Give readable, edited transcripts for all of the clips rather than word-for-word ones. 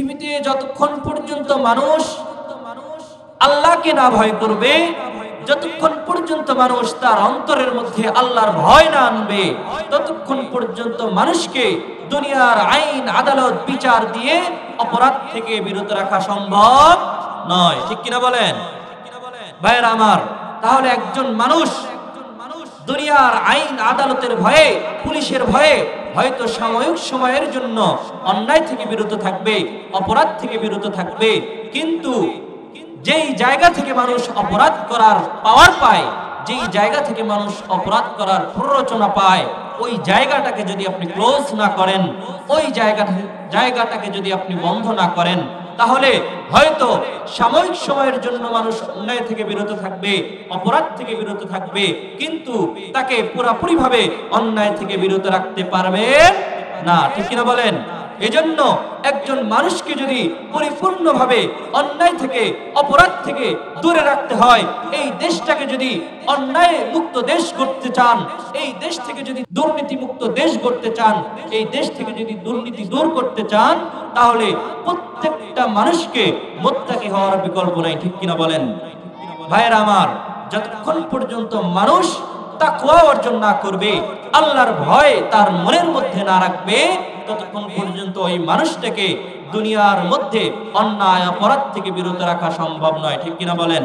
পৃথিবীতে যতক্ষণ পর্যন্ত মানুষ আল্লাহকে না ভয় করবে, যতক্ষণ পর্যন্ত মানুষ তার অন্তরের মধ্যে আল্লাহর ভয় না আনবে, ততক্ষণ পর্যন্ত মানুষকে দুনিয়ার আইন আদালত বিচার দিয়ে অপরাধ থেকে বিরত রাখা সম্ভব নয়। ঠিক কিনা বলেন ভাইরা আমার? তাহলে একজন মানুষ দুনিয়ার আইন আদালতের ভয়ে, পুলিশের ভয়ে হয়তো সাময়িক সময়ের জন্য অন্যায় থেকে বিরত থাকবে, অপরাধ থেকে বিরত থাকবে, কিন্তু যেই জায়গা থেকে মানুষ অপরাধ করার পাওয়ার পায়, যেই জায়গা থেকে মানুষ অপরাধ করার প্ররোচনা পায়, ওই জায়গাটাকে যদি আপনি ক্লোজ না করেন, ওই জায়গাটাকে যদি আপনি বন্ধ না করেন, তাহলে হয়তো সাময়িক সময়ের জন্য মানুষ অন্যায় থেকে বিরত থাকবে, অপরাধ থেকে বিরত থাকবে, কিন্তু তাকে পুরোপুরিভাবে অন্যায় থেকে বিরত রাখতে পারবে না। ঠিক কিনা বলেন? এজন্য একজন মানুষকে যদি পরিপূর্ণভাবে অন্যায় থেকে, অপরাধ থেকে দূরে রাখতে হয়, এই দেশটাকে যদি অন্যায় মুক্ত দেশ করতে চান, এই দেশ থেকে যদি দুর্নীতি মুক্ত দেশ করতে চান, এই দেশ থেকে যদি দুর্নীতি দূর করতে চান, তাহলে প্রত্যেকটা মানুষকে মুত্তাকি হওয়ার বিকল্প নাই। ঠিক কিনা বলেন ভাইরা আমার? যতক্ষণ পর্যন্ত মানুষ তাকওয়া অর্জন না করবে, আল্লাহর ভয় তার মনের মধ্যে না রাখবে, ততক্ষণ পর্যন্ত ওই মানুষটাকে দুনিয়ার মধ্যে অন্যায় অপরাধ থেকে বিরত রাখা সম্ভব নয়। ঠিক কিনা বলেন?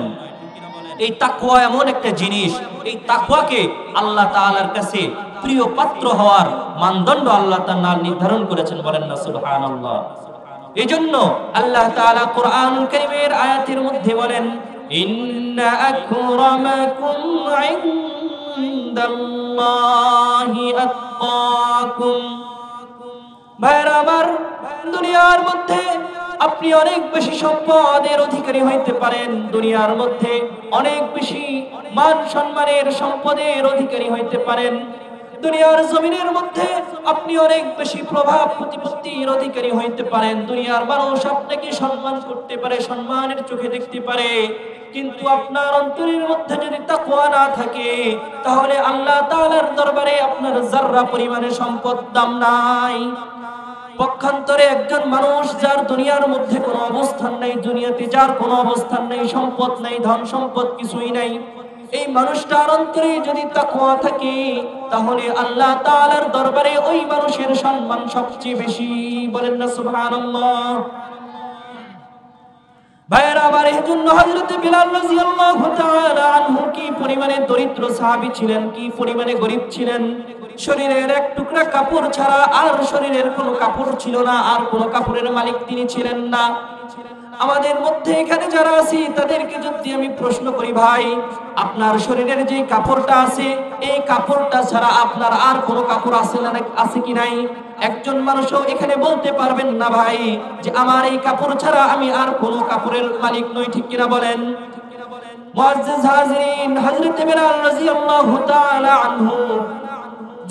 এই তাকওয়া এমন একটা জিনিস, এই তাকওয়াকে আল্লাহ তাআলার কাছে প্রিয় পাত্র হওয়ার মানদণ্ড আল্লাহ তাআলা নির্ধারণ করেছেন। বলেন না সুবহানাল্লাহ। এজন্য আল্লাহ তাআলা কোরআনুল কারীমের আয়াতের মধ্যে বলেন, ইন্না আকরামাকুম ইনদাল্লাহি আতকাকুম। ভাইরা আমার, দুনিয়ার মধ্যে আপনি অনেক বেশি সম্পদের অধিকারী হইতে পারেন, দুনিয়ার মধ্যে অনেক বেশি মান সম্মানের সম্পদের অধিকারী হইতে পারেন, দুনিয়ার জমিনের মধ্যে আপনি অনেক বেশি প্রভাব প্রতিপত্তির অধিকারী হইতে পারেন, দুনিয়ার মানুষ আপনাকে সম্মান করতে পারে, সম্মানের চোখে দেখতে পারে, কিন্তু আপনার অন্তরের মধ্যে যদি তাকওয়া না থাকে, তাহলে আল্লাহ তাআলার দরবারে আপনার যাররা পরিমাণে সম্পদ দাম নাই। পক্ষান্তরে একজন মানুষ যার দুনিয়ার মধ্যে কোনো অবস্থান নেই, দুনিয়াতে যার কোনো অবস্থান নেই, সম্পদ নেই, ধন সম্পদ কিছুই নাই, এই মানুষটার অন্তরে যদি তাকওয়া থাকে, তাহলে আল্লাহ তাআলার দরবারে ওই মানুষের সম্মান সবচেয়ে বেশি। বলেন না সুবহানাল্লাহ। ভাইরা আমার, এই জন্য হযরত বিলাল রাদিয়াল্লাহু তাআলা আনহু কি পরিমাণে দরিদ্র সাহাবী ছিলেন, কি পরিমাণে গরীব ছিলেন। শরীরের এক টুকরা কাপড় ছাড়া আর শরীরের কোনো কাপড় ছিল না, আর কোনো কাপড়ের মালিক তিনি ছিলেন না। আমাদের মধ্যে এখানে যারা আছি তাদেরকে যদি আমি প্রশ্ন করি, ভাই আপনার শরীরের যে কাপড়টা আছে, এই কাপড়টা ছাড়া আপনার আর কোনো কাপড় আছে না, আছে কি নাই? একজন মানুষও এখানে বলতে পারবেন না ভাই যে আমার এই কাপড় ছাড়া আমি আর কোনো কাপড়ের মালিক নই। ঠিক কিনা বলেন? মুআজ্জিজ হাজিরিন, হযরত বিলাল রাদিয়াল্লাহু তাআলা আনহু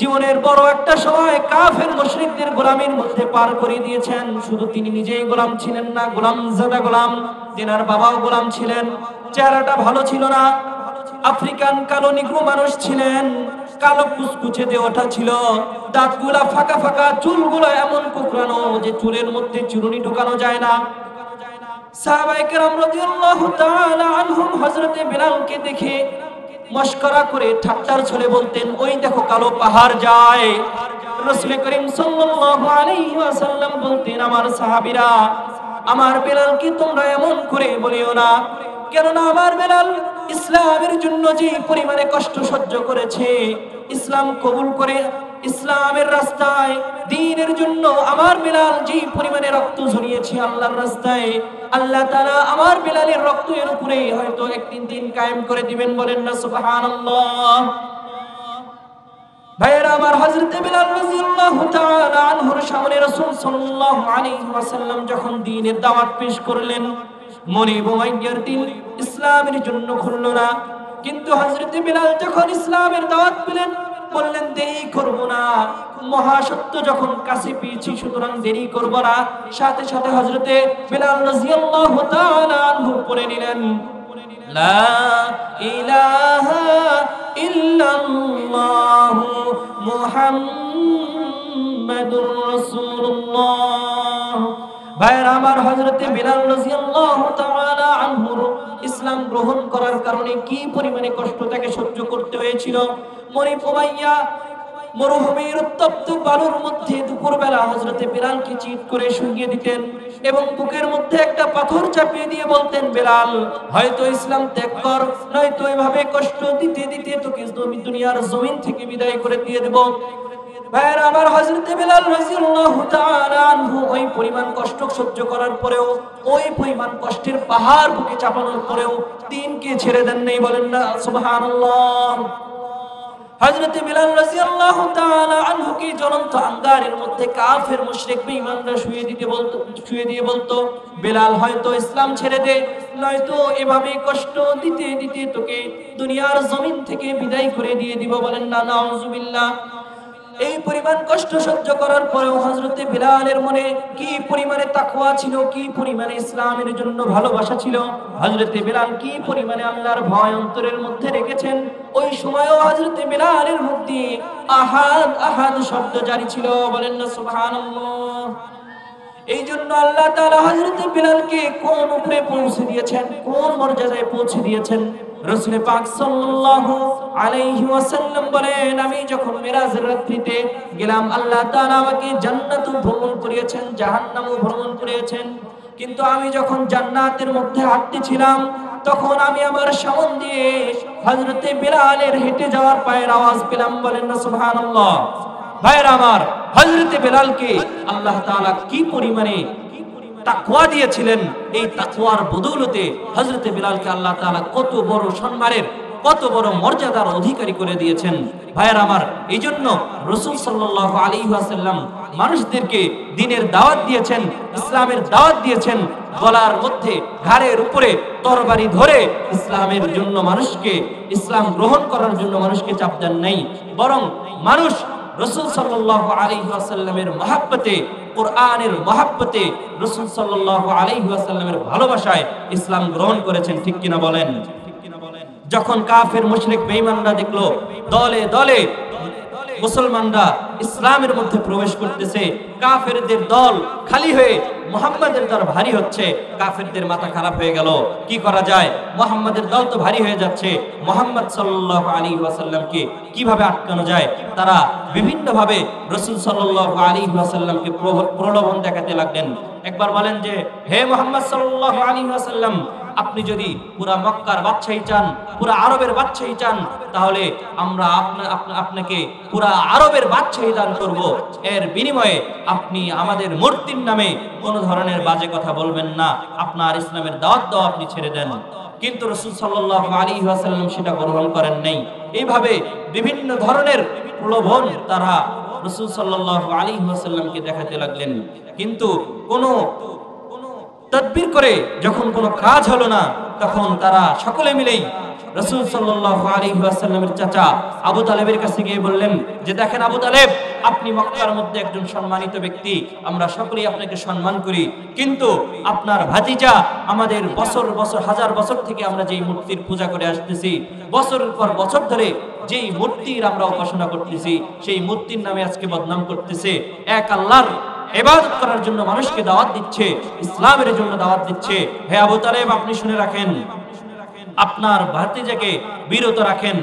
জীবনের বড় একটা সময় কাফের মুশরিকদের গোলামির মধ্যে পার করে দিয়েছেন। শুধু তিনি নিজেই গোলাম ছিলেন না, গোলামজাদা গোলাম, তেনার বাবাও গোলাম ছিলেন। চেহারাটা ভালো ছিল না, আফ্রিকান কালো নিগ্রো মানুষ ছিলেন, কালো কুচকুচে দেহটা ছিল, দাঁতগুলা ফাঁকা ফাঁকা, চুলগুলো এমন কুকরানো যে চুলের মধ্যে চুরুনি ঢোকানো যায় না। সাহাবায়ে কেরাম রাদিয়াল্লাহু তাআলা আনহুম হযরত বিলালকে দেখে মশকরা করে ঠাট্টার ছলে বলতেন, ওই দেখো কালো পাহাড় যায়। রাসূল করিম সাল্লাল্লাহু আলাইহি ওয়াসাল্লাম বলতেন, আমার সাহাবীরা, আমার বিলালকে তোমরা এমন করে বলিও না, কেননা আমার বিলাল ইসলামের জন্য যে পরিমাণে কষ্ট সহ্য করেছে, ইসলাম কবুল করে ইসলামের রাস্তায় দ্বীনের জন্য আমার বিলাল যে পরিমাণে রক্ত ঝরিয়েছে আল্লাহর রাস্তায়, আল্লাহ তাআলা আমার বিলালের রক্তের উপরে হয়তো একদিন দিন কায়েম করে দিবেন। বলেন না সুবহানাল্লাহ। ভাইরা আমার, হযরত বিলাল রাদিয়াল্লাহু তাআলা আনহুর সামনে রাসূল সাল্লাল্লাহু আলাইহি ওয়াসাল্লাম যখন দ্বীনের দাওয়াত পেশ করলেন, মনিব উমাইয়ার দিল ইসলামের জন্য খুলল না, কিন্তু হযরত বিলাল যখন ইসলামের দাওয়াত পেলেন, বললেন দেরি করব না, মহাসত্য যখন কাছে পেয়েছি সুতরাং দেরি করব না। সাথে সাথে হযরতে বিলাল রাদিয়াল্লাহু তাআলা আনহু পড়ে নিলেন, লা ইলাহা ইল্লাল্লাহু মুহাম্মাদুর রাসূলুল্লাহ। ভাইয়েরা আমার, হযরতে বিলাল রাদিয়াল্লাহু তাআলা আনহু ইসলাম গ্রহণ করার কারণে কি পরিমাণে কষ্ট তাকে সহ্য করতে হয়েছিল। মরুভূমির উত্তপ্ত বালুর মধ্যে দুপুরবেলা হযরতে বিলালকে চিৎ করে শুইয়ে দিতেন এবং বুকের মধ্যে একটা পাথর চাপিয়ে দিয়ে বলতেন, বেলাল হয়তো ইসলাম ত্যাগ কর, নয়তো এভাবে কষ্ট দিতে দিতে তোকে দুনিয়ার জমিন থেকে বিদায় করে দিয়ে দেব। ভাইয়েরা আমার, হযরতে বিলাল রাদিয়াল্লাহু তাআলা আনহু ওই পরিমাণ কষ্ট সহ্য করার পরেও, ওই পরিমাণ কষ্টের পাহাড় বুকে চাপানোর পরেও দ্বীনকে ছেড়ে দেন নাই। বলেন না সুবহানাল্লাহ। হযরতে বিলাল রাদিয়াল্লাহু তাআলা আনহুকে জ্বলন্ত আঙ্গারের মধ্যে কাফের মুশরিক বেঈমানরা শুয়ে দিয়ে বলতো, বেলাল হয়তো ইসলাম ছেড়ে দে, নয়তো এভাবে কষ্ট দিতে দিতে তোকে দুনিয়ার জমিন থেকে বিদায় করে দিয়ে দিব। বলেন না নাউজুবিল্লাহ। এই পরিমাণ কষ্ট সহ্য করার পরেও হযরতে বিলালের মনে কি পরিমাণে তাকওয়া ছিল, কি পরিমাণে ইসলামের জন্য ভালোবাসা ছিল, হযরতে বিলাল কি পরিমাণে আল্লাহর ভয় অন্তরের মধ্যে রেখেছেন। ওই সময়ও হযরতে বিলালের মুখ দিয়ে আহাদ আহাদ শব্দ জারি ছিল। বলেন না সুবহানাল্লাহ। এই জন্য আল্লাহ তাআলা হযরতে বিলালকে কোন উপরে পৌঁছে দিয়েছেন, কোন মর্যাদায় পৌঁছে দিয়েছেন। রাসূল পাক সাল্লাল্লাহু আলাইহি ওয়াসাল্লাম বলেন, আমি যখন মিরাজের রাত্রিতে গেলাম, আল্লাহ তাআলা আমাকে জান্নাতও ভ্রমণ করিয়েছেন, জাহান্নামও ভ্রমণ করিয়েছেন। কিন্তু আমি যখন জান্নাতের মধ্যে হাঁটতেছিলাম, তখন আমি আমার সামন দিয়ে হযরতে বিলালের হেঁটে যাওয়ার পায়ের আওয়াজ পেলাম। বলেন না সুবহানাল্লাহ। ভাইরা আমার, হযরতে বিলালকে আল্লাহ তাআলা কি পরিমাণে তাকওয়া দিয়েছিলেন, এই তাকওয়ার বদৌলতে হযরতে বিলালকে আল্লাহ তাআলা কত বড় সম্মানের, কত বড় মর্যাদার অধিকারী করে দিয়েছেন। ভাইরা আমার, এইজন্য রাসূল সাল্লাল্লাহু আলাইহি ওয়াসাল্লাম মানুষদেরকে দ্বীনের দাওয়াত দিয়েছেন, ইসলামের দাওয়াত দিয়েছেন। গলার মধ্যে ঘাড়ের উপরে তরবারি ধরে ইসলামের জন্য মানুষকে, ইসলাম গ্রহণ করার জন্য মানুষকে চাপ দেন নাই, বরং মানুষ রাসূল সাল্লাল্লাহু আলাইহি ওয়াসাল্লামের মহব্বতে, কোরআনের মহব্বতে, রাসূল সাল্লাল্লাহু আলাইহি ওয়াসাল্লামের ভালোবাসায় ইসলাম গ্রহণ করেছেন। ঠিক কিনা বলেন? যখন কাফের মুশরিক বেঈমানরা দেখলো দলে দলে মুসলমানরা ইসলামের মধ্যে প্রবেশ করতেছে, কাফেরদের দল খালি হয়ে মুহাম্মাদের দল ভারী হচ্ছে, কাফেরদের মাথা খারাপ হয়ে গেল। কি করা যায়? মুহাম্মাদের দল তো ভারী হয়ে যাচ্ছে, মুহাম্মদ সাল্লাল্লাহু আলাইহি ওয়াসাল্লামকে কিভাবে আটকানো যায়? তারা বিভিন্ন ভাবে রাসূল সাল্লাল্লাহু আলাইহি ওয়াসাল্লামকে প্রলোভন দেখাতে লাগলেন। একবার বলেন যে, হে মুহাম্মদ সাল্লাল্লাহু আলাইহি ওয়াসাল্লাম, আপনি যদি পুরা মক্কার বাদশাহী চান, পুরা আরবের বাদশাহী চান, তাহলে আমরা আপনাকে পুরা আরবের বাদশাহী দান করব। এর বিনিময়ে আপনি আমাদের মূর্তির নামে কোনো ধরনের বাজে কথা বলবেন না, আপনার ইসলামের দাওয়াত দাও, আপনি ছেড়ে দেন। কিন্তু রাসূল সাল্লাল্লাহু আলাইহি ওয়াসাল্লাম সেটা গ্রহণ করেন নাই। এইভাবে বিভিন্ন ধরনের প্রলোভন তারা রাসূল সাল্লাল্লাহু আলাইহি ওয়াসাল্লামকে দেখাতে লাগলেন। কিন্তু কোনো তদবির করে যখন কোনো কাজ হলো না, তখন তারা সকলে মিলেই রাসূল সাল্লাল্লাহু আলাইহি ওয়াসাল্লামের চাচা আবু তালেবের কাছে গিয়ে বললেন যে, দেখেন আবু তালেব, আপনি মক্কার মধ্যে একজন সম্মানিত ব্যক্তি, আমরা সকলেই আপনাকে সম্মান করি, কিন্তু আপনার ভাতিজা আমাদের বছর বছর, হাজার বছর থেকে আমরা যেই মূর্তির পূজা করে আসতেছি, বছরের পর বছর ধরে যেই মূর্তির আমরা উপাসনা করতেছি, সেই মূর্তির নামে আজকে বদনাম করতেছে, এক আল্লাহর ইবাদত করার জন্য মানুষকে দাওয়াত দিচ্ছে, ইসলামের জন্য দাওয়াত দিচ্ছে। হে আবু তালেব, আপনি শুনে রাখেন, আপনার ভাতিজাকে বিরত রাখেন,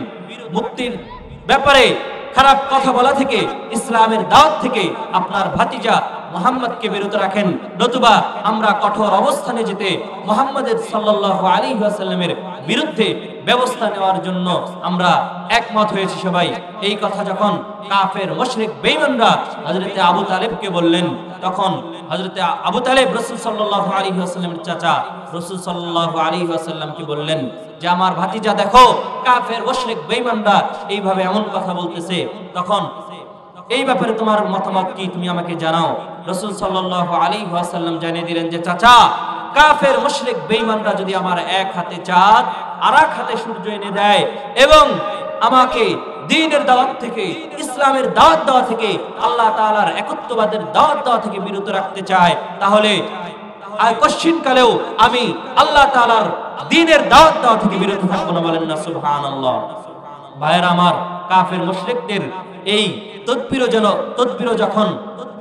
মুক্তির ব্যাপারে খারাপ কথা বলা থেকে, ইসলামের দাওয়াত থেকে আপনার ভাতিজা মুহাম্মদকে বিরত রাখেন, নতুবা আমরা কঠোর অবস্থানে যেতে মুহাম্মদের সাল্লাল্লাহু আলাইহি ওয়াসাল্লামের বিরুদ্ধে ব্যবস্থা নেওয়ার জন্য আমরা একমত হয়েছি সবাই। এই কথা যখন কাফের মুশরিক বেঈমানরা হযরতে আবু তালেবকে বললেন, তখন হযরতে আবু তালেব রাসূল সাল্লাল্লাহু আলাইহি ওয়াসাল্লামের চাচা রাসূল সাল্লাল্লাহু আলাইহি ওয়াসাল্লামকে বললেন যে, আমার ভাতিজা দেখো, কাফের মুশরিক বেঈমানরা এইভাবে এমন কথা বলতেছে, তখন এই ব্যাপারে তোমার মতামত কি, তুমি আমাকে জানাও। রাসূল সাল্লাল্লাহু আলাইহি ওয়াসাল্লাম জানিয়ে দিলেন যে, চাচা, কাফের মুশরিক বেঈমানরা যদি আমার এক হাতে চাঁদ আর এক হাতে সূর্য এনে দেয় এবং আমাকে দ্বীনের দাওয়াত থেকে, ইসলামের দাওয়াত দেওয়া থেকে, আল্লাহ তাআলার একত্ববাদের দাওয়াত দেওয়া থেকে বিরত রাখতে চায়, তাহলে আর কশিন কালেও আমি আল্লাহ তাআলার দ্বীনের দাওয়াত দেওয়া থেকে বিরত থাকবো না। বলেন না সুবহানাল্লাহ। ভাইয়েরা আমার, কাফের মুশরিকদের এই তদবিরও যখন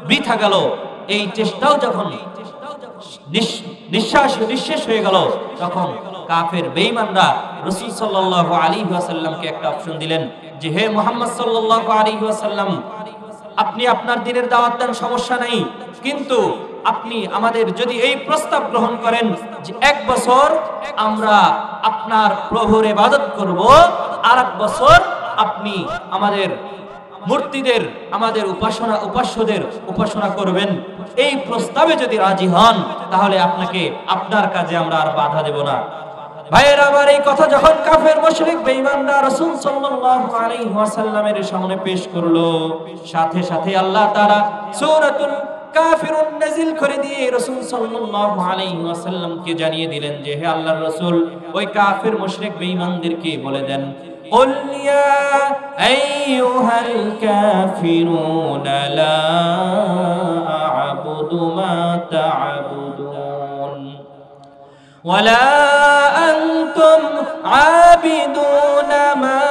বৃথা গেল, এই চেষ্টাও যখন নিঃশেষ হয়ে গেল, তখন কাফের বেঈমানরা রাসূল সাল্লাল্লাহু আলাইহি ওয়াসাল্লামকে একটা অপশন দিলেন যে হে মুহাম্মদ সাল্লাল্লাহু আলাইহি ওয়াসাল্লাম, আপনি আপনার দ্বীনের দাওয়াত দেন, সমস্যা নাই, কিন্তু আপনি আমাদের যদি এই প্রস্তাব গ্রহণ করেন যে 1 বছর আমরা আপনার প্রভুর ইবাদত করব, আর 1 বছর আপনি আমাদের মূর্তিদের, আমাদের উপাস্যদের উপাসনা করবেন, এই প্রস্তাবে যদি রাজি হন তাহলে আপনাকে আপনার কাজে আমরা আর বাধা দেব না। ভাইয়েরা আমার, এই কথা যখন কাফের মুশরিক বেঈমানরা রাসূল সাল্লাল্লাহু আলাইহি ওয়াসাল্লামের সামনে পেশ করলো, সাথে সাথে আল্লাহ তাআলা সূরাতুল কাফিরুন নাযিল করে দিয়ে রাসূল সাল্লাল্লাহু আলাইহি ওয়াসাল্লামকে জানিয়ে দিলেন যে হে আল্লাহর রাসূল, ওই কাফের মুশরিক বেঈমানদেরকে বলে দেন, قل يا أيها الكافرون لا أعبد ما تعبدون ولا أنتم عابدون ما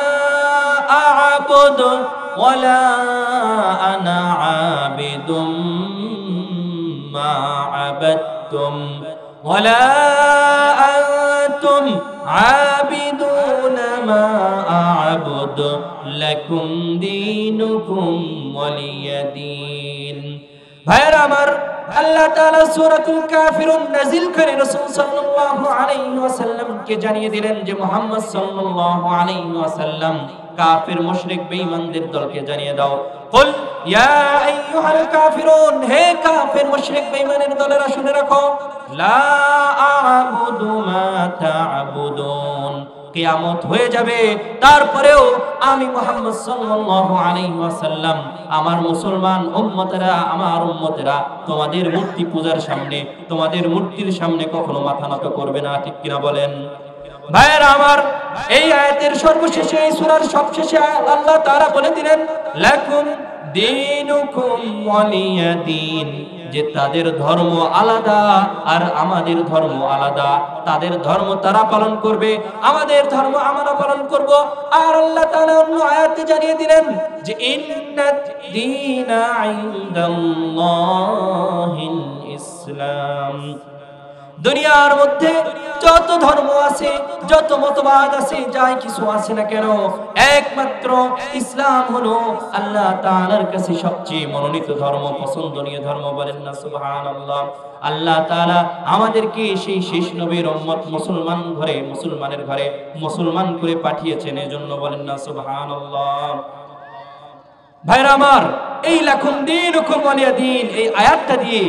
أعبد ولا أنا عابد ما عبدتم ولا أنتم عابدون ما أعبد لكم دينكم ولي دين। ভাইরা আমার, আল্লাহ তাআলা সূরাতুল কাফিরুন নাযিল করে রাসূল সাল্লাল্লাহু আলাইহি ওয়াসাল্লামকে জানিয়ে দিলেন যে মুহাম্মদ সাল্লাল্লাহু আলাইহি ওয়াসাল্লাম কাফির মুশরিক বেঈমানদের দলকে জানিয়ে দাও, কুল ইয়া আইয়ুহাল কাফিরুন, হে কাফির মুশরিক বেঈমানের দলেরা শুনে রাখো, লা আ'বুদু মা তা'বুদুন, কিয়ামত হয়ে যাবে তারপরেও আমি মুহাম্মদ সাল্লাল্লাহু আলাইহি ওয়াসাল্লাম আমার মুসলমান উম্মতেরা, আমার উম্মতেরা তোমাদের মূর্তি পূজার সামনে, তোমাদের মূর্তির সামনে কখনো মাথা নত করবে না, ঠিক কিনা বলেন? ভাইরা আমার, এই আয়াতের সর্বশেষে, এই সূরার সবশেষে আল্লাহ তাআলা বলে দিলেন লাকুম দীনুকুম ওয়ালিয়া দীন, যে তাদের ধর্ম আলাদা আর আমাদের ধর্ম আলাদা, তাদের ধর্ম তারা পালন করবে, আমাদের ধর্ম আমরা পালন করব। আর আল্লাহ তাআলা অন্য আয়াতে জানিয়ে দিলেন যে ইন্নাদ দীনা ইনদাল্লাহিল ইসলাম, দুনিয়ার মধ্যে যত ধর্ম আছে, যত মতবাদ আছে, যাই কিছু আছে না কেন, একমাত্র ইসলাম হলো আল্লাহ তাআলার কাছে সবচেয়ে মনোনীত ধর্ম, পছন্দনীয় ধর্ম। বলেন না সুবহানাল্লাহ। আল্লাহ তাআলা আমাদেরকে সেই শেষ নবীর উম্মত মুসলমানের ঘরে মুসলমান করে পাঠিয়েছেন, এজন্য বলেন না সুবহানাল্লাহ। ভাইরা আমার, এই লাকুম দীনুকুম ওয়ালিয়া দীন, এই আয়াতটা দিয়ে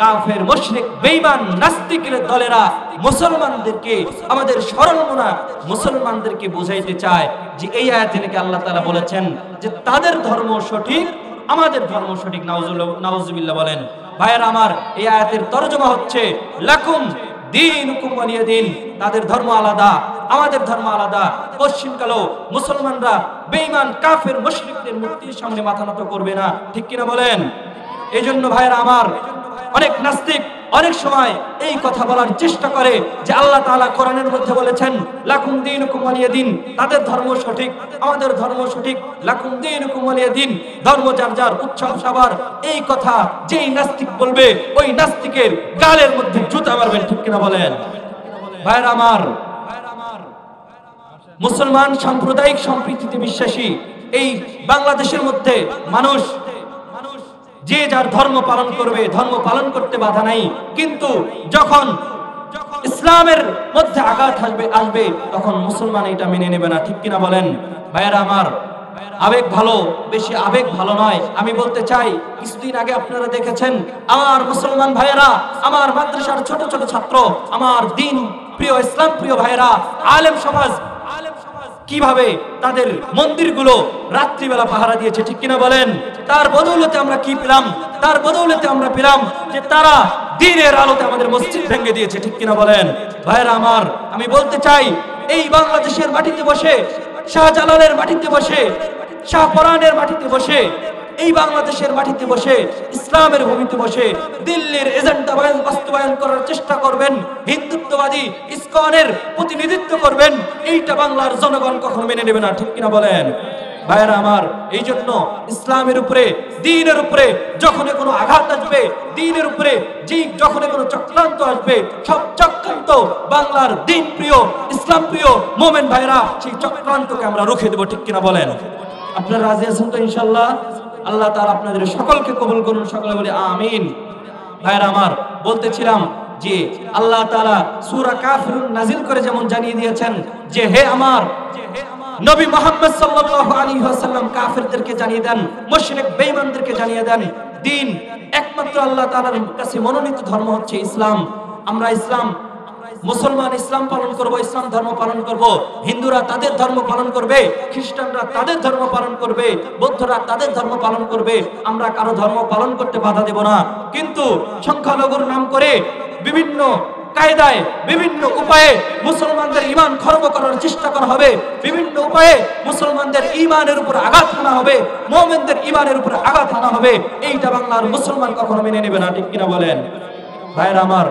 কাফের মুশরিক বেঈমান নাস্তিকের দলেরা মুসলমানদেরকে, আমাদের সরল মনা মুসলমানদেরকে বুঝাইতে চায় যে এই আয়াতে নাকি আল্লাহ তাআলা বলেছেন যে তাদের ধর্ম সঠিক, আমাদের ধর্ম সঠিক। নাউজুবিল্লাহ বলেন। ভাইরা আমার, এই আয়াতের তরজমা হচ্ছে লাকুম দীনুকুম ওয়ালিয়া দীন, তাদের ধর্ম আলাদা, আমাদের ধর্ম আলাদা। পশ্চিমকালেও মুসলমানরা বেঈমান কাফের মুশরিকদের মূর্তির সামনে মাথা নত করবে না, ঠিক কিনা বলেন? এই জন্য ভাইরা আমার, অনেক নাস্তিক অনেক সময় এই কথা বলার চেষ্টা করে যে আল্লাহ তাআলা কোরআনের মধ্যে বলেছেন লাকুম দীনুকুম ওয়ালিয়া দীন, তাদের ধর্ম সঠিক, আমাদের ধর্ম সঠিক, লাকুম দীনুকুম ওয়ালিয়া দীন, ধর্ম যার যার, উৎসব সবার। এই কথা যেই নাস্তিক বলবে ওই নাস্তিকের গালের মধ্যে জুতা মারবেন, ঠিক কিনা বলেন? ভাইরা আমার, মুসলমান সাম্প্রদায়িক সম্প্রীতিতে বিশ্বাসী এই বাংলাদেশের মধ্যে মানুষ যে যার ধর্ম পালন করবে, ধর্ম পালন করতে বাধা নাই, কিন্তু যখন ইসলামের মধ্যে আঘাত আসবে তখন মুসলমান এটা মেনে নেবে না, ঠিক কিনা বলেন? ভাইয়েরা আমার, আবেগ ভালো, বেশি আবেগ ভালো নয়। আমি বলতে চাই, কিছুদিন আগে আপনারা দেখেছেন আমার মুসলমান ভাইয়েরা, আমার মাদ্রাসার ছোট ছোট ছাত্র, আমার দিন প্রিয় ইসলাম প্রিয় ভাইয়েরা, আলেম সমাজ কিভাবে তাদের মন্দিরগুলো রাত্রিবেলা পাহারা দিয়েছে, ঠিক কিনা বলেন? তার বদৌলতে আমরা কি পেলাম? তার বদৌলতে আমরা পেলাম যে তারা দিনের আলোতে আমাদের মসজিদ ভেঙে দিয়েছে, ঠিক কিনা বলেন? ভাইরা আমার, আমি বলতে চাই, এই বাংলাদেশের মাটিতে বসে, শাহজালালের মাটিতে বসে, শাহপরানের মাটিতে বসে, এই বাংলাদেশের মাটিতে বসে, ইসলামের ভূমিতে বসে দিল্লির এজেন্ডা বাস্তবায়ন করার চেষ্টা করবেন, হিন্দুত্ববাদী ইসকনের প্রতিনিধিত্ব করবেন, এইটা বাংলার জনগণ কখনো মেনে নেবে না, ঠিক কিনা বলেন? ভাইরা আমার, এই জন্য ইসলামের উপরে, দ্বীনের উপরে যখন কোনো আঘাত আসবে, দ্বীনের উপরে যখন কোনো চক্রান্ত আসবে, সব চক্রান্ত বাংলার দ্বীন প্রিয়, ইসলাম প্রিয় মোমেন ভাইরা সেই চক্রান্তকে আমরা রুখে দেব। ঠিক কিনা বলেন? আপনারা রাজি আছেন তো ইনশাআল্লাহ? আল্লাহ তাআলা আপনাদের সকলকে কবুল করুন, সকলে বলে আমিন। ভাইরা আমার, বলতেছিলাম যে আল্লাহ তাআলা সূরা কাফিরুন নাজিল করে যেমন জানিয়ে দিয়েছেন যে হে আমার নবী মুহাম্মদ সাল্লাল্লাহু আলাইহি ওয়াসাল্লাম কাফিরদেরকে জানিয়ে দেন, মুশরিক বেঈমানদেরকে জানিয়ে দেন, দ্বীন একমাত্র আল্লাহ তাআলার কাছে মনোনীত ধর্ম হচ্ছে ইসলাম। আমরা ইসলাম মুসলমান ইসলাম পালন করব, ইসলাম ধর্ম পালন করব। হিন্দুরা তাদের ধর্ম পালন করবে, খ্রিস্টানরা তাদের ধর্ম পালন করবে, বৌদ্ধরা তাদের ধর্ম পালন করবে। আমরা কারো ধর্ম পালন করতে বাধা দেব না। কিন্তু সংখ্যালঘুর নাম করে বিভিন্ন কায়দায়, বিভিন্ন উপায়ে মুসলমানদের ঈমান খর্ব করার চেষ্টা করা হবে, বিভিন্ন উপায়ে মুসলমানদের ঈমানের উপর আঘাত হানা হবে, মুমিনদের ঈমানের উপর আঘাত হানা হবে। এইটা বাংলার মুসলমান কখনো মেনে নেবে না। ঠিক কিনা বলেন? ভাইরা আমার,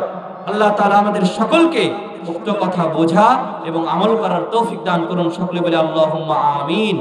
আল্লাহ তাআলা আমাদের সকলকে উক্ত কথা বোঝা এবং আমল করার তৌফিক দান করুন। সকলে বলে আল্লাহুম্মা আমিন।